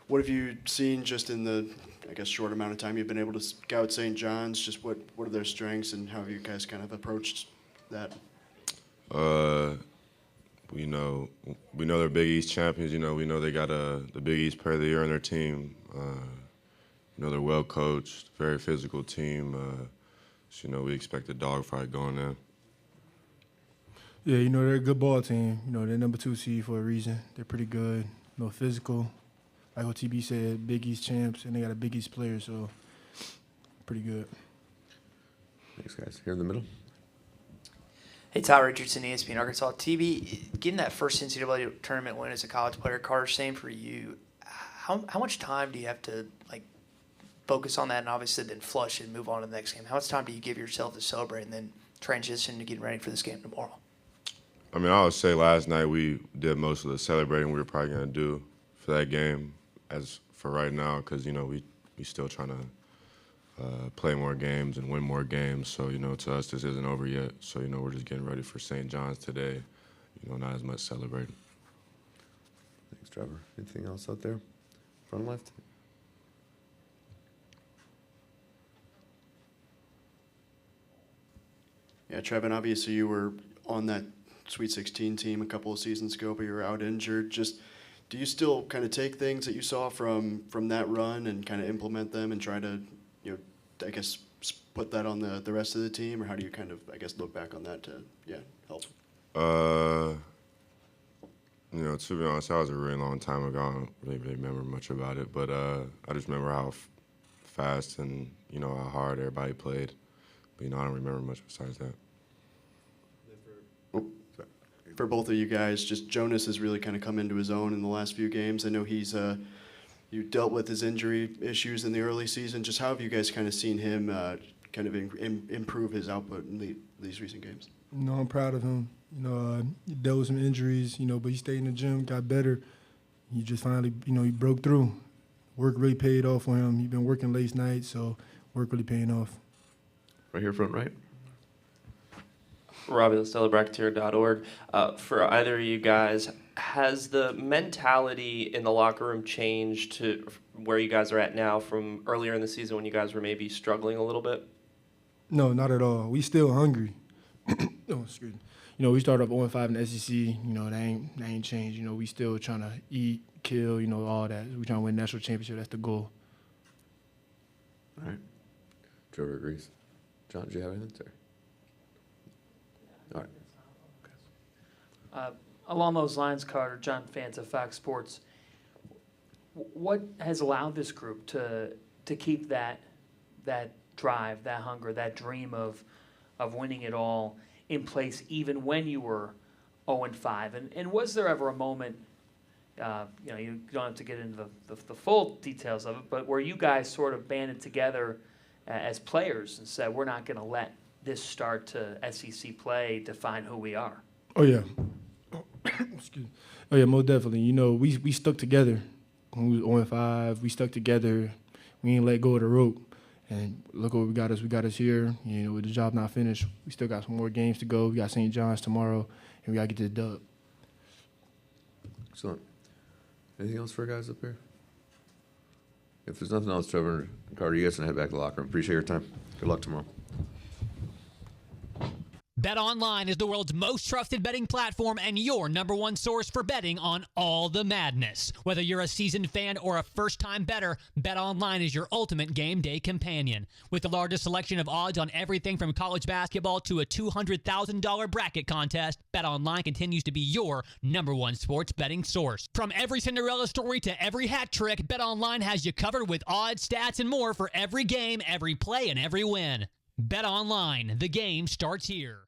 what have you seen just in the, I guess, short amount of time you've been able to scout St. John's? Just what are their strengths and how have you guys kind of approached that? We know they're Big East champions. We know they got the Big East Player of the Year on their team. They're well coached, very physical team. So, we expect a dogfight going in. Yeah, they're a good ball team. They're number 2 seed for a reason. They're pretty good, physical. Like what TB said, Big East champs, and they got a Big East player, so pretty good. Thanks, guys. Here in the middle. Hey, Ty Richardson, ESPN Arkansas. TB, getting that first NCAA tournament win as a college player, Carter, same for you. How much time do you have to focus on that and obviously then flush and move on to the next game? How much time do you give yourself to celebrate and then transition to getting ready for this game tomorrow? I would say last night we did most of the celebrating we were probably going to do for that game as for right now because, we still trying to play more games and win more games. So, to us, this isn't over yet. So, we're just getting ready for St. John's today. Not as much celebrating. Thanks, Trevor. Anything else out there? Front left? Yeah, Trevon, obviously you were on that Sweet 16 team a couple of seasons ago, but you were out injured. Just, do you still kind of take things that you saw from that run and kind of implement them and try to, I guess, put that on the rest of the team? Or how do you kind of, I guess, look back on that to, help? To be honest, that was a really long time ago. I don't really remember much about it, but I just remember how fast and, how hard everybody played. But, I don't remember much besides that. For both of you guys, just Jonas has really kind of come into his own in the last few games. I know he's you dealt with his injury issues in the early season. Just how have you guys kind of seen him kind of improve his output in these recent games? I'm proud of him. He dealt with some injuries, but he stayed in the gym, got better. He just finally, he broke through. Work really paid off for him. He's been working late nights, so work really paying off. Right here, front right. Robbie, Razorbacks.org. For either of you guys, has the mentality in the locker room changed to where you guys are at now from earlier in the season when you guys were maybe struggling a little bit? No, not at all. We still hungry. Oh, excuse me. We started up 0-5 in the SEC. That ain't changed. We still trying to eat, kill, all that. We trying to win national championship. That's the goal. All right. Trevor agrees. John, do you have anything, sir? All right. Okay. Along those lines, Carter, John Fanta, Fox Sports, what has allowed this group to keep that drive, that hunger, that dream of winning it all in place even when you were 0-5? And was there ever a moment, you don't have to get into the full details of it, but where you guys sort of banded together as players and said, we're not going to let this start to SEC play define who we are? Oh, yeah. Excuse me. Oh, yeah, most definitely. We stuck together. When we was 0-5, we stuck together. We ain't let go of the rope. And look what we got us. We got us here. With the job not finished, we still got some more games to go. We got St. John's tomorrow, and we got to get this dub. Excellent. Anything else for guys up here? If there's nothing else, Trevor and Carter, you guys can head back to the locker room. Appreciate your time. Good luck tomorrow. BetOnline is the world's most trusted betting platform and your number one source for betting on all the madness. Whether you're a seasoned fan or a first-time bettor, BetOnline is your ultimate game day companion. With the largest selection of odds on everything from college basketball to a $200,000 bracket contest, BetOnline continues to be your number one sports betting source. From every Cinderella story to every hat trick, BetOnline has you covered with odds, stats, and more for every game, every play, and every win. BetOnline, the game starts here.